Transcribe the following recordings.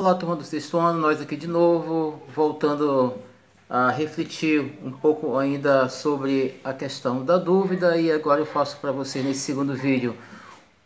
Olá, turma do sexto ano, nós aqui de novo, voltando a refletir um pouco ainda sobre a questão da dúvida, e agora eu faço para você nesse segundo vídeo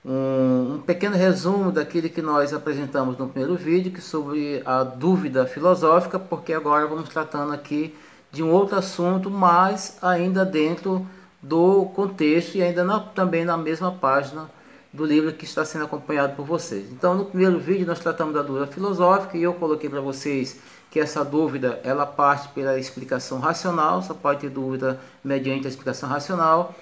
um pequeno resumo daquilo que nós apresentamos no primeiro vídeo, que sobre a dúvida filosófica, porque agora vamos tratando aqui de um outro assunto, mas ainda dentro do contexto e ainda também na mesma página do livro que está sendo acompanhado por vocês. Então, no primeiro vídeo nós tratamos da dúvida filosófica e eu coloquei para vocês que essa dúvida ela parte pela explicação racional, só pode ter dúvida mediante a explicação racional.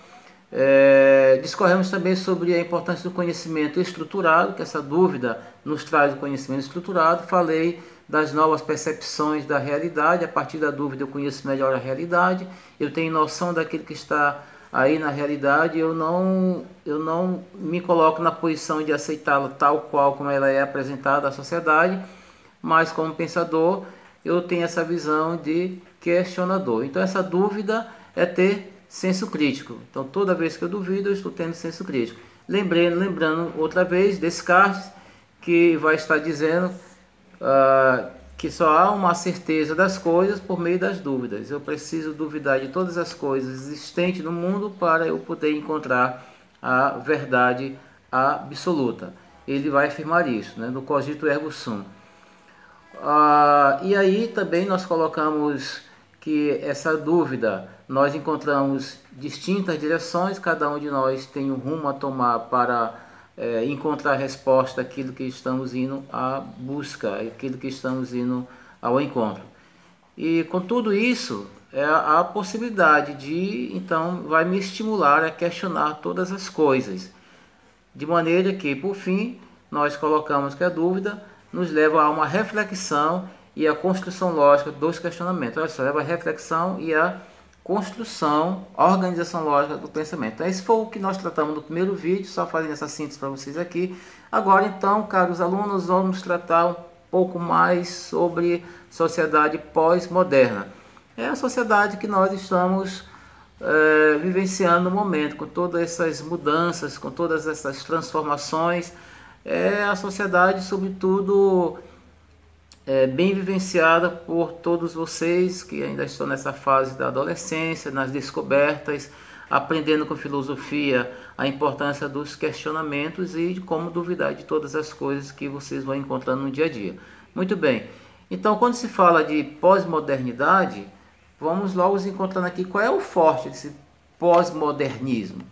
Discorremos também sobre a importância do conhecimento estruturado, que essa dúvida nos traz o conhecimento estruturado. Falei das novas percepções da realidade, a partir da dúvida eu conheço melhor a realidade, eu tenho noção daquilo que está aí na realidade, eu não me coloco na posição de aceitá-la tal qual como ela é apresentada à sociedade, mas como pensador eu tenho essa visão de questionador. Então essa dúvida é ter senso crítico. Então toda vez que eu duvido eu estou tendo senso crítico. Lembrando outra vez Descartes, que vai estar dizendo que só há uma certeza das coisas por meio das dúvidas. Eu preciso duvidar de todas as coisas existentes no mundo para eu poder encontrar a verdade absoluta. Ele vai afirmar isso, né, no Cogito Ergo Sum. E aí também nós colocamos que essa dúvida, nós encontramos distintas direções, cada um de nós tem um rumo a tomar para encontrar a resposta àquilo que estamos indo à busca, aquilo que estamos indo ao encontro. E com tudo isso, a possibilidade de, então, vai me estimular a questionar todas as coisas. De maneira que, por fim, nós colocamos que a dúvida nos leva a uma reflexão e a construção lógica dos questionamentos. Olha só, leva a reflexão e a construção, a organização lógica do pensamento. Então, esse foi o que nós tratamos no primeiro vídeo, só fazendo essa síntese para vocês aqui. Agora, então, caros alunos, vamos tratar um pouco mais sobre sociedade pós-moderna. É a sociedade que nós estamos vivenciando no momento, com todas essas mudanças, com todas essas transformações. É a sociedade, sobretudo, bem vivenciada por todos vocês que ainda estão nessa fase da adolescência, nas descobertas, aprendendo com filosofia a importância dos questionamentos e de como duvidar de todas as coisas que vocês vão encontrando no dia a dia. Muito bem, então quando se fala de pós-modernidade, vamos logo encontrando aqui qual é o forte desse pós-modernismo.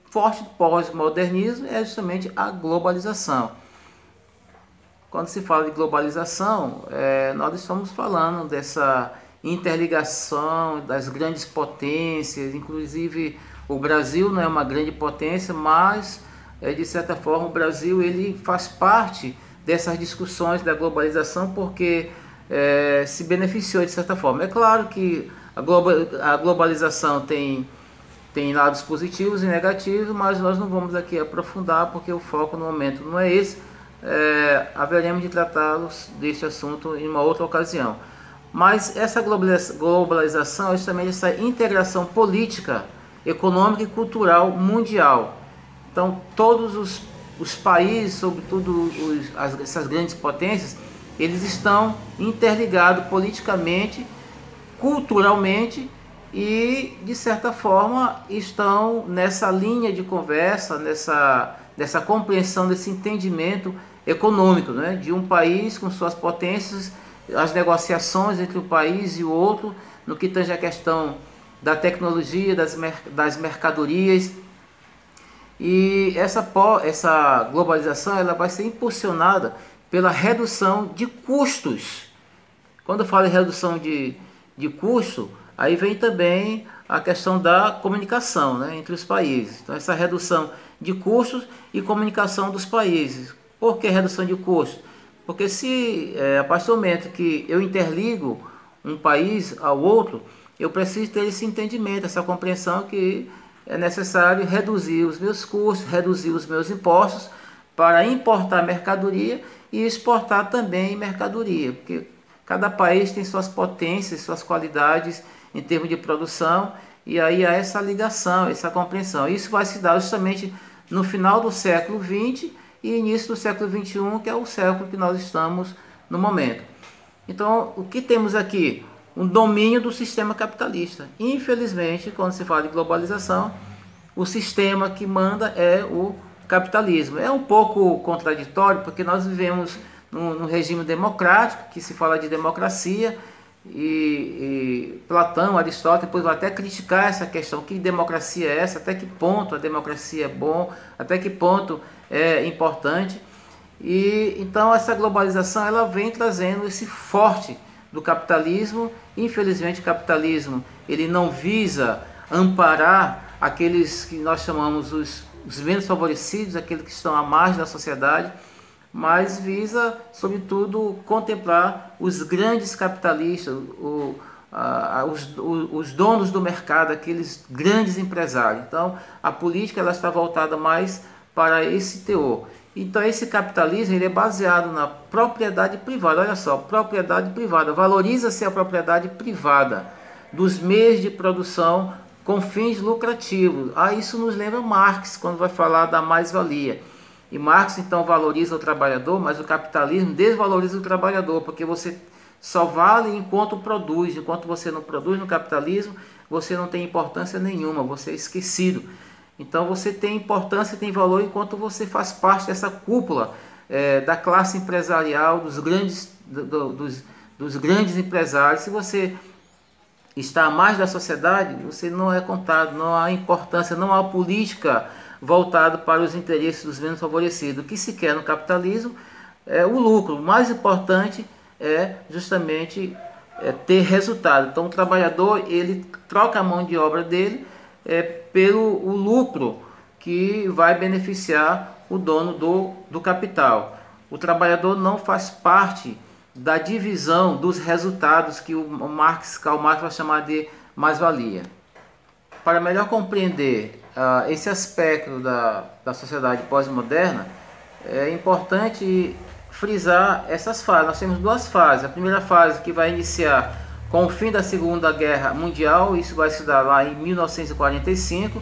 O forte do pós-modernismo é justamente a globalização. Quando se fala de globalização, nós estamos falando dessa interligação das grandes potências, inclusive o Brasil não é uma grande potência, mas de certa forma o Brasil ele faz parte dessas discussões da globalização porque se beneficiou de certa forma. É claro que a globalização tem lados positivos e negativos, mas nós não vamos aqui aprofundar porque o foco no momento não é esse. Haveremos de tratá-los deste assunto em uma outra ocasião. Mas essa globalização é justamente essa integração política, econômica e cultural mundial. Então todos os países, sobretudo essas grandes potências, eles estão interligados politicamente, culturalmente e de certa forma estão nessa linha de conversa, dessa compreensão, desse entendimento econômico, né, de um país com suas potências, as negociações entre um país e o outro, no que tange a questão da tecnologia, das mercadorias. E essa globalização ela vai ser impulsionada pela redução de custos. Quando eu falo em redução de custo, aí vem também a questão da comunicação, né, entre os países. Então essa redução de custos e comunicação dos países. Por que redução de custos? Porque a partir do momento que eu interligo um país ao outro, eu preciso ter esse entendimento, essa compreensão que é necessário reduzir os meus custos, reduzir os meus impostos para importar mercadoria e exportar também mercadoria, porque cada país tem suas potências, suas qualidades em termos de produção, e aí há essa ligação, essa compreensão. Isso vai se dar justamente no final do século XX e início do século XXI, que é o século que nós estamos no momento. Então, o que temos aqui? Um domínio do sistema capitalista. Infelizmente, quando se fala de globalização, o sistema que manda é o capitalismo. É um pouco contraditório, porque nós vivemos num regime democrático, que se fala de democracia, e Platão, Aristóteles, depois vai até criticar essa questão, que democracia é essa, até que ponto a democracia é bom, até que ponto é importante. E então essa globalização ela vem trazendo esse forte do capitalismo. Infelizmente o capitalismo ele não visa amparar aqueles que nós chamamos os menos favorecidos, aqueles que estão à margem da sociedade, mas visa, sobretudo, contemplar os grandes capitalistas, os donos do mercado, aqueles grandes empresários. Então, a política ela está voltada mais para esse teor. Então, esse capitalismo ele é baseado na propriedade privada. Olha só, propriedade privada. Valoriza-se a propriedade privada dos meios de produção com fins lucrativos. Isso nos lembra Marx, quando vai falar da mais-valia. E Marx então valoriza o trabalhador, mas o capitalismo desvaloriza o trabalhador, porque você só vale enquanto produz. Enquanto você não produz no capitalismo, você não tem importância nenhuma, você é esquecido. Então você tem importância, tem valor enquanto você faz parte dessa cúpula da classe empresarial, dos grandes empresários. Se você está à margem da sociedade, você não é contado, não há importância, não há política voltado para os interesses dos menos favorecidos. O que se quer no capitalismo é o lucro. O mais importante é justamente ter resultado. Então o trabalhador ele troca a mão de obra dele pelo o lucro que vai beneficiar o dono do capital. O trabalhador não faz parte da divisão dos resultados que Karl Marx vai chamar de mais-valia. Para melhor compreender esse aspecto da sociedade pós-moderna, é importante frisar essas fases. Nós temos duas fases. A primeira fase que vai iniciar com o fim da Segunda Guerra Mundial, isso vai se dar lá em 1945,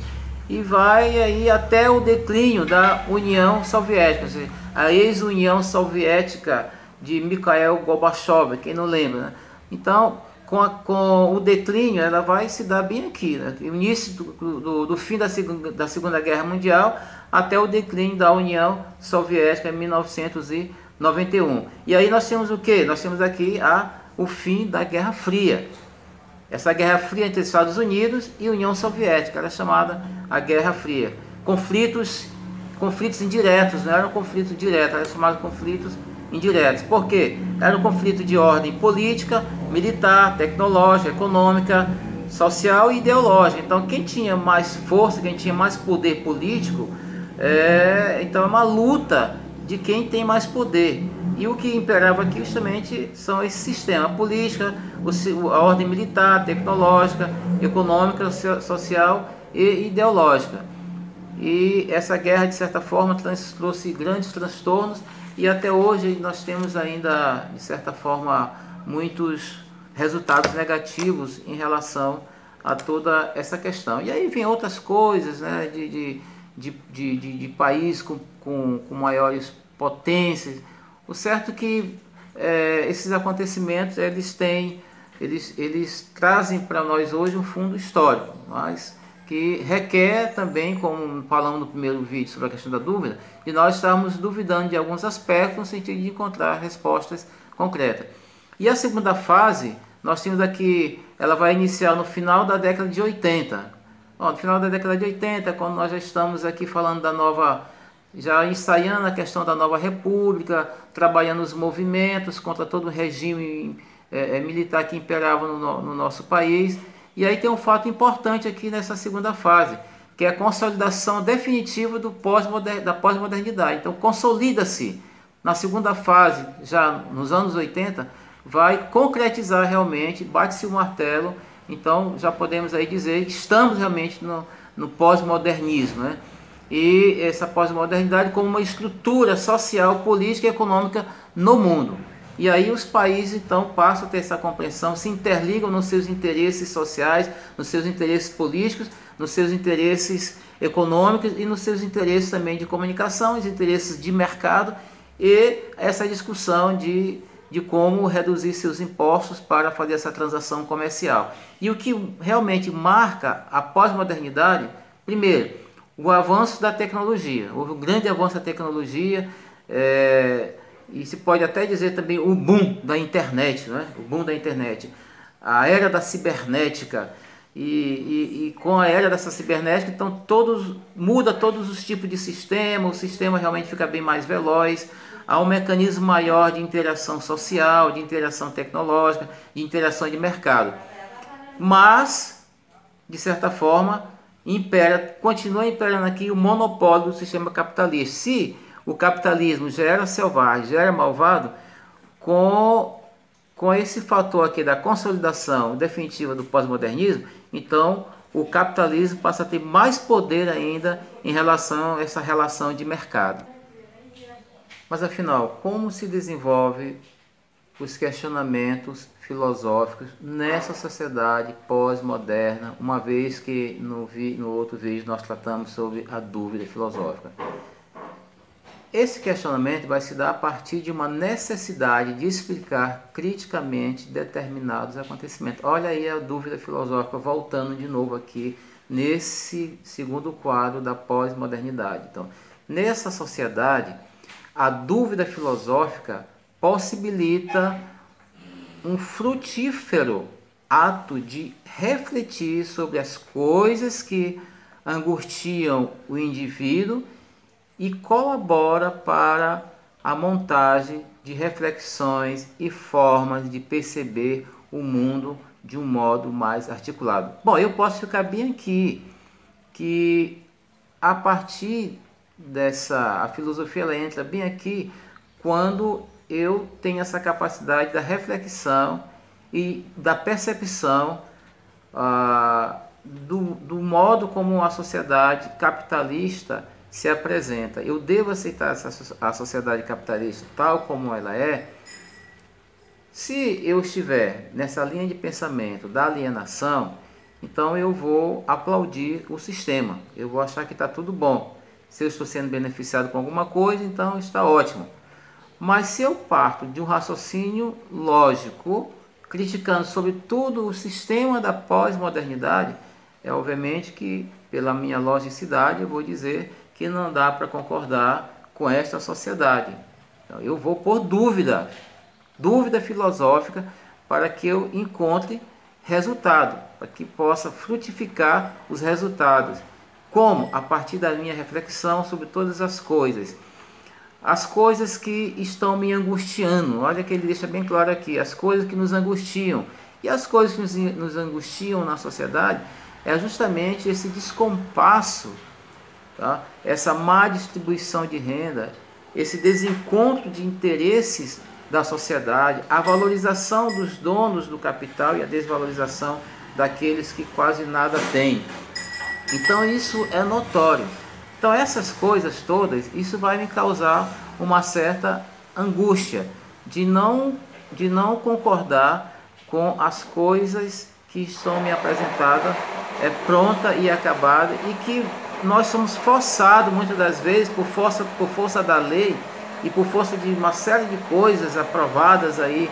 e vai aí até o declínio da União Soviética, a ex-União Soviética de Mikhail Gorbachev, quem não lembra, né? Então, com o declínio, ela vai se dar bem aqui, né? O início do fim da Segunda Guerra Mundial até o declínio da União Soviética em 1991. E aí nós temos o que? Nós temos aqui o fim da Guerra Fria. Essa Guerra Fria entre Estados Unidos e União Soviética, era chamada a Guerra Fria. Conflitos indiretos, não eram conflitos diretos, eram chamados conflitos indiretos. Por quê? Era um conflito de ordem política, militar, tecnológica, econômica, social e ideológica. Então quem tinha mais força, quem tinha mais poder político, então é uma luta de quem tem mais poder. E o que imperava aqui justamente são esse sistema política, a ordem militar, tecnológica, econômica, social e ideológica. E essa guerra, de certa forma, trouxe grandes transtornos, e até hoje nós temos ainda, de certa forma, muitos resultados negativos em relação a toda essa questão. E aí vem outras coisas, né, de país com maiores potências. O certo é que esses acontecimentos eles trazem para nós hoje um fundo histórico, mas que requer também, como falamos no primeiro vídeo sobre a questão da dúvida, de nós estarmos duvidando de alguns aspectos no sentido de encontrar respostas concretas. E a segunda fase, nós temos aqui, ela vai iniciar no final da década de 80. No final da década de 80, quando nós já estamos aqui falando da nova, já ensaiando a questão da nova república, trabalhando os movimentos contra todo o regime militar que imperava no nosso país. E aí tem um fato importante aqui nessa segunda fase, que é a consolidação definitiva da pós-modernidade. Então consolida-se na segunda fase, já nos anos 80, vai concretizar realmente, bate-se o martelo. Então já podemos aí dizer que estamos realmente no pós-modernismo, né? E essa pós-modernidade como uma estrutura social, política e econômica no mundo. E aí os países então passam a ter essa compreensão, se interligam nos seus interesses sociais, nos seus interesses políticos, nos seus interesses econômicos e nos seus interesses também de comunicação, os interesses de mercado, e essa discussão de de como reduzir seus impostos para fazer essa transação comercial. E o que realmente marca a pós-modernidade, primeiro, o avanço da tecnologia. Houve um grande avanço da tecnologia, e se pode até dizer também o boom da internet, né? O boom da internet, a era da cibernética, e com a era dessa cibernética, então muda todos os tipos de sistema, o sistema realmente fica bem mais veloz, há um mecanismo maior de interação social, de interação tecnológica, de interação de mercado. Mas, de certa forma, continua imperando aqui o monopólio do sistema capitalista. Se o capitalismo já era selvagem, já era malvado, com esse fator aqui da consolidação definitiva do pós-modernismo, então o capitalismo passa a ter mais poder ainda em relação a essa relação de mercado. Mas afinal, como se desenvolve os questionamentos filosóficos nessa sociedade pós-moderna, uma vez que no outro vídeo nós tratamos sobre a dúvida filosófica? Esse questionamento vai se dar a partir de uma necessidade de explicar criticamente determinados acontecimentos. Olha aí a dúvida filosófica voltando de novo aqui nesse segundo quadro da pós-modernidade. Então, nessa sociedade, a dúvida filosófica possibilita um frutífero ato de refletir sobre as coisas que angustiam o indivíduo e colabora para a montagem de reflexões e formas de perceber o mundo de um modo mais articulado. Bom, eu posso ficar bem aqui que a partir a filosofia ela entra bem aqui quando eu tenho essa capacidade da reflexão e da percepção do modo como a sociedade capitalista se apresenta. Eu devo aceitar a sociedade capitalista tal como ela é, se eu estiver nessa linha de pensamento da alienação, então eu vou aplaudir o sistema, eu vou achar que está tudo bom. Se eu estou sendo beneficiado com alguma coisa, então está ótimo. Mas se eu parto de um raciocínio lógico, criticando sobretudo o sistema da pós-modernidade, é obviamente que, pela minha logicidade, eu vou dizer que não dá para concordar com esta sociedade. Então, eu vou por dúvida filosófica, para que eu encontre resultado, para que possa frutificar os resultados. Como? A partir da minha reflexão sobre todas as coisas que estão me angustiando. Olha que ele deixa bem claro aqui, as coisas que nos angustiam. E as coisas que nos angustiam na sociedade é justamente esse descompasso, tá? Essa má distribuição de renda, esse desencontro de interesses da sociedade, a valorização dos donos do capital e a desvalorização daqueles que quase nada têm. Então isso é notório. Então essas coisas todas, isso vai me causar uma certa angústia de não concordar com as coisas que estão me apresentadas pronta e acabada, e que nós somos forçados muitas das vezes por força da lei e por força de uma série de coisas aprovadas aí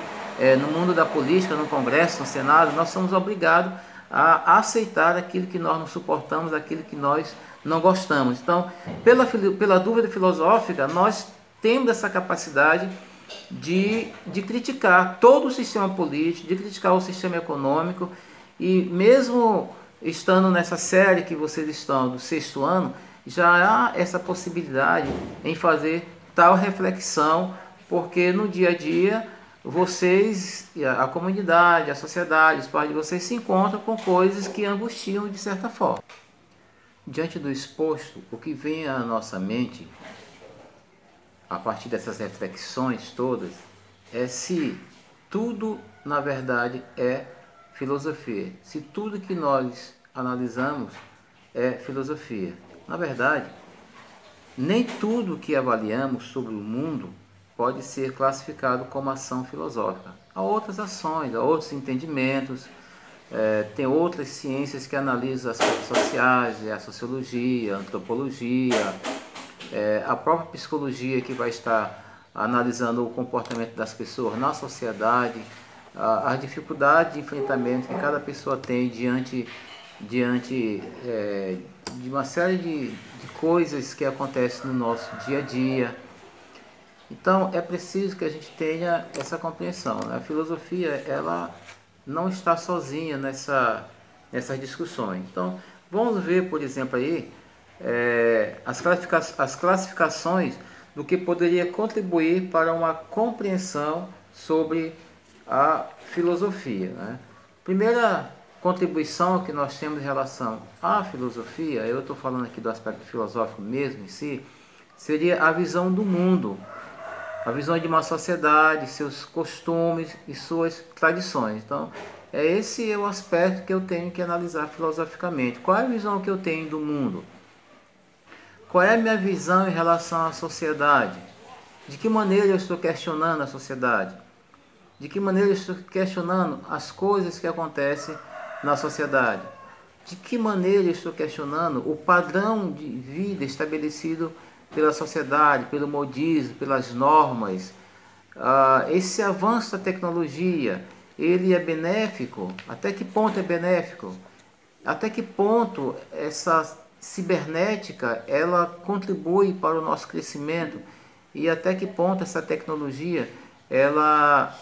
no mundo da política, no Congresso, no Senado. Nós somos obrigados a aceitar aquilo que nós não suportamos, aquilo que nós não gostamos. Então, pela dúvida filosófica, nós temos essa capacidade de criticar todo o sistema político, de criticar o sistema econômico, e mesmo estando nessa série que vocês estão do 6º ano, já há essa possibilidade em fazer tal reflexão, porque no dia a dia vocês, a comunidade, a sociedade, os pais de vocês se encontram com coisas que angustiam de certa forma. Diante do exposto, o que vem à nossa mente, a partir dessas reflexões todas, é se tudo, na verdade, é filosofia. Se tudo que nós analisamos é filosofia. Na verdade, nem tudo que avaliamos sobre o mundo pode ser classificado como ação filosófica. Há outras ações, há outros entendimentos, tem outras ciências que analisam aspectos sociais, a sociologia, a antropologia, a própria psicologia, que vai estar analisando o comportamento das pessoas na sociedade, as dificuldades de enfrentamento que cada pessoa tem diante de uma série de coisas que acontecem no nosso dia a dia. Então é preciso que a gente tenha essa compreensão, né? A filosofia, ela não está sozinha nessas discussões. Então vamos ver, por exemplo, aí as classificações do que poderia contribuir para uma compreensão sobre a filosofia, né? Primeira contribuição que nós temos em relação à filosofia, eu estou falando aqui do aspecto filosófico mesmo em si, seria a visão do mundo, a visão de uma sociedade, seus costumes e suas tradições. Então, esse é o aspecto que eu tenho que analisar filosoficamente. Qual é a visão que eu tenho do mundo? Qual é a minha visão em relação à sociedade? De que maneira eu estou questionando a sociedade? De que maneira eu estou questionando as coisas que acontecem na sociedade? De que maneira eu estou questionando o padrão de vida estabelecido pela sociedade, pelo modismo, pelas normas? Esse avanço da tecnologia, ele é benéfico? Até que ponto é benéfico? Até que ponto essa cibernética, ela contribui para o nosso crescimento? E até que ponto essa tecnologia, ela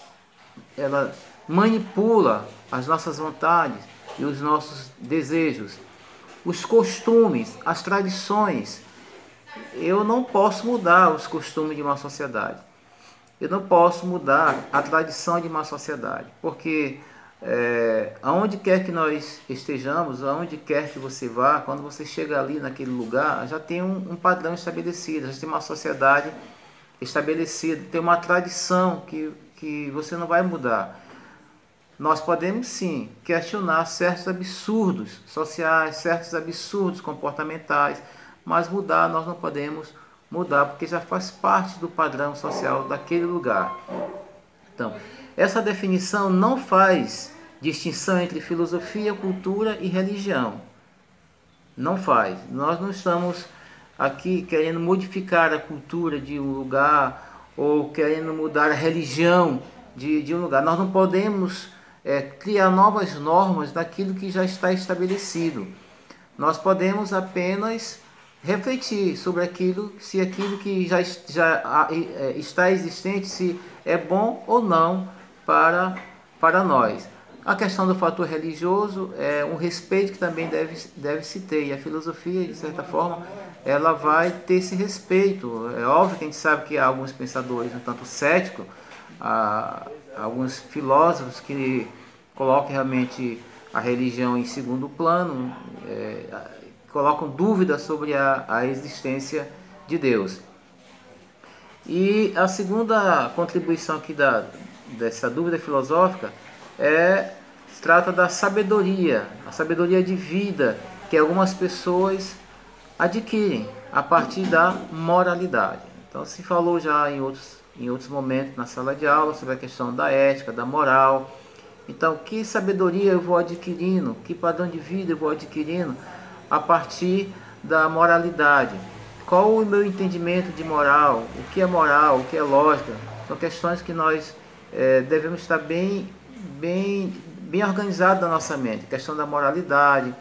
manipula as nossas vontades e os nossos desejos, os costumes, as tradições. Eu não posso mudar os costumes de uma sociedade. Eu não posso mudar a tradição de uma sociedade, porque aonde quer que nós estejamos, aonde quer que você vá, quando você chega ali naquele lugar, já tem um padrão estabelecido, já tem uma sociedade estabelecida, tem uma tradição que você não vai mudar. Nós podemos sim questionar certos absurdos sociais, certos absurdos comportamentais, mas mudar nós não podemos mudar, porque já faz parte do padrão social daquele lugar. Então, essa definição não faz distinção entre filosofia, cultura e religião. Não faz. Nós não estamos aqui querendo modificar a cultura de um lugar ou querendo mudar a religião de um lugar. Nós não podemos criar novas normas daquilo que já está estabelecido. Nós podemos apenas refletir sobre aquilo, se aquilo que já está existente, se é bom ou não para nós. A questão do fator religioso é um respeito que também deve se ter, e a filosofia, de certa forma, ela vai ter esse respeito. É óbvio que a gente sabe que há alguns pensadores um tanto céticos, alguns filósofos que colocam realmente a religião em segundo plano, colocam dúvidas sobre a existência de Deus. E a segunda contribuição aqui dessa dúvida filosófica se trata da sabedoria, a sabedoria de vida que algumas pessoas adquirem a partir da moralidade. Então se falou já em outros momentos na sala de aula sobre a questão da ética, da moral. Então, que sabedoria eu vou adquirindo, que padrão de vida eu vou adquirindo a partir da moralidade? Qual o meu entendimento de moral? O que é lógica? São questões que nós devemos estar bem organizados na nossa mente. A questão da moralidade,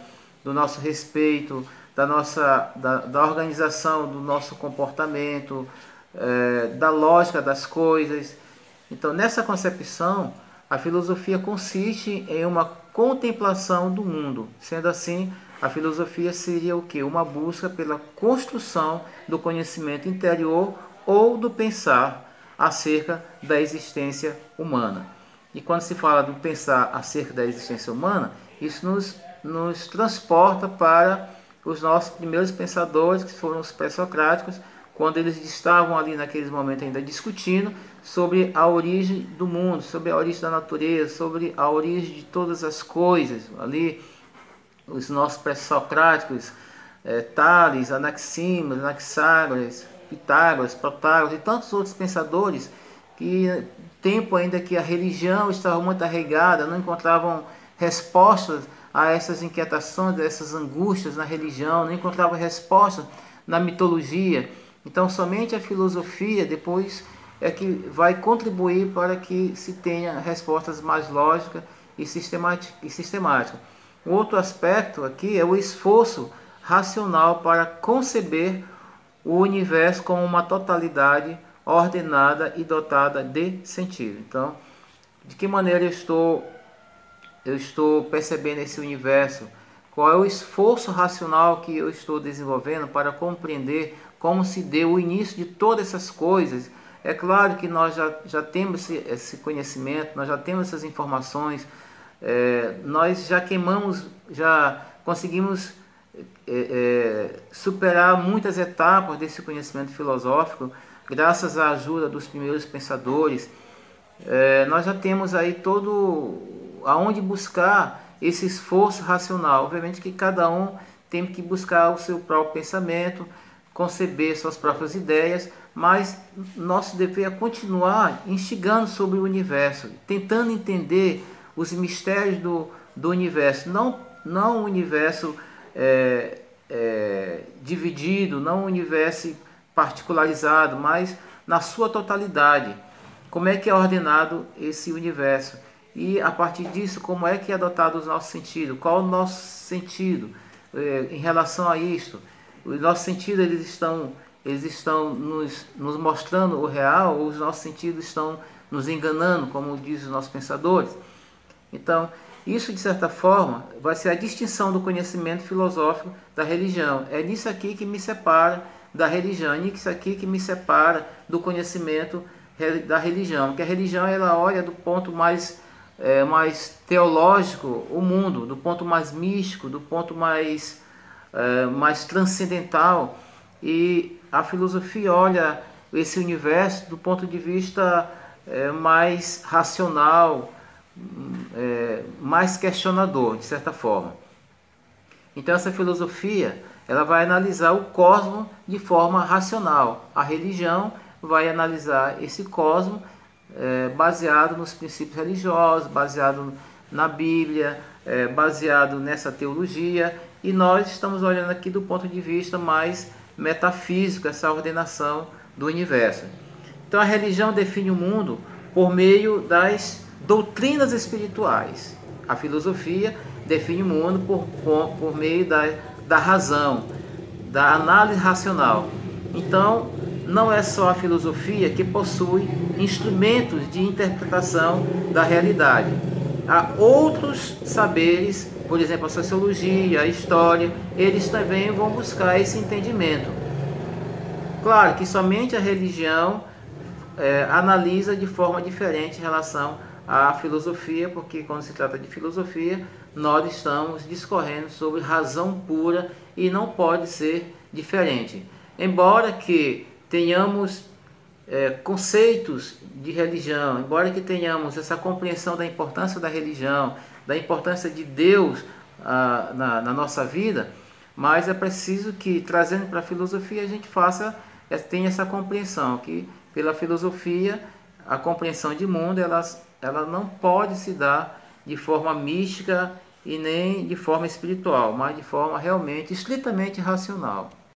do nosso respeito, da organização do nosso comportamento, da lógica das coisas. Então, nessa concepção, a filosofia consiste em uma contemplação do mundo. Sendo assim, a filosofia seria o quê? Uma busca pela construção do conhecimento interior ou do pensar acerca da existência humana. E quando se fala do pensar acerca da existência humana, isso nos transporta para os nossos primeiros pensadores, que foram os pré-socráticos, quando eles estavam ali naqueles momentos ainda discutindo sobre a origem do mundo, sobre a origem da natureza, sobre a origem de todas as coisas. Ali, os nossos pré-socráticos, Tales, Anaximenes, Anaxágoras, Pitágoras, Protágoras e tantos outros pensadores que, tempo ainda que a religião estava muito arraigada, não encontravam respostas a essas inquietações, a essas angústias na religião, não encontravam respostas na mitologia. Então, somente a filosofia, depois é que vai contribuir para que se tenha respostas mais lógicas e sistemáticas. Outro aspecto aqui é o esforço racional para conceber o universo como uma totalidade ordenada e dotada de sentido. Então, de que maneira eu estou percebendo esse universo? Qual é o esforço racional que eu estou desenvolvendo para compreender como se deu o início de todas essas coisas? É claro que nós já temos esse conhecimento, nós já temos essas informações, nós já queimamos, já conseguimos superar muitas etapas desse conhecimento filosófico, graças à ajuda dos primeiros pensadores. Nós já temos aí todo aonde buscar esse esforço racional. Obviamente que cada um tem que buscar o seu próprio pensamento, conceber suas próprias ideias, mas nosso dever é continuar instigando sobre o universo, tentando entender os mistérios do universo, não o universo dividido, não o universo particularizado, mas na sua totalidade. Como é que é ordenado esse universo? E a partir disso, como é que é adotado o nosso sentido? Qual o nosso sentido em relação a isto? Os nossos sentidos eles estão nos mostrando o real, ou os nossos sentidos estão nos enganando, como dizem os nossos pensadores? Então, isso de certa forma vai ser a distinção do conhecimento filosófico da religião. É nisso aqui que me separa da religião, é nisso aqui que me separa do conhecimento da religião, porque a religião ela olha do ponto mais teológico o mundo, do ponto mais místico, do ponto mais transcendental, e a filosofia olha esse universo do ponto de vista mais racional, mais questionador, de certa forma. Então essa filosofia ela vai analisar o cosmos de forma racional. A religião vai analisar esse cosmos baseado nos princípios religiosos, baseado na Bíblia, baseado nessa teologia, e nós estamos olhando aqui do ponto de vista mais metafísico, essa ordenação do universo. Então a religião define o mundo por meio das doutrinas espirituais. A filosofia define o mundo por meio da razão, da análise racional. Então, não é só a filosofia que possui instrumentos de interpretação da realidade. Há outros saberes, por exemplo, a sociologia, a história, eles também vão buscar esse entendimento. Claro que somente a religião analisa de forma diferente em relação à filosofia, porque quando se trata de filosofia, nós estamos discorrendo sobre razão pura e não pode ser diferente. Embora que tenhamos conceitos de religião, embora que tenhamos essa compreensão da importância da religião, da importância de Deus na nossa vida, mas é preciso que, trazendo para a filosofia, a gente tenha essa compreensão, que pela filosofia, a compreensão de mundo, ela não pode se dar de forma mística e nem de forma espiritual, mas de forma realmente, estritamente racional.